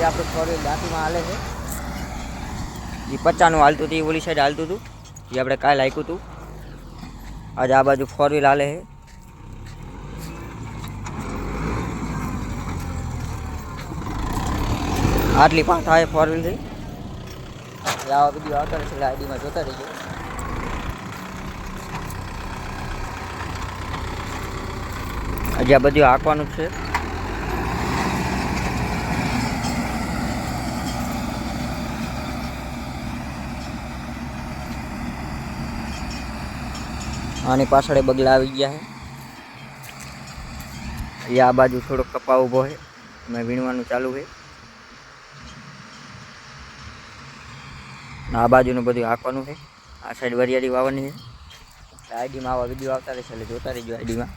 આપણું four wheel દાંતીમાં હાલે છે. એ 50નું હાલતું હતું, એ ઓલી સાઈડ હાલતું હતું, જે આપણે કાલે હાંક્યું હતું. આજે આ બાજુ ફોર વ્હીલ હાલે છે. આટલી પાંચ થાય ફોર વ્હીલથી. આવા વિડીયો આવતા રહેશે એટલે આઈડીમાં જોતા રહીજો. હજી આ બધું હાંકવાનું છે. આની પાછળ બગલા આવી ગયા છે. આ બાજુ થોડો કપા ઊભો છે, મેં વીણવાનું ચાલુ છે. આ બાજુનું બધું હાંકવાનું છે. આ સાઈડ વરિયાળી વાવવાની છે. આઈડીમાં આવા વિડીયો આવતા રહેશે એટલે જોતા રહીજો આઈડીમાં.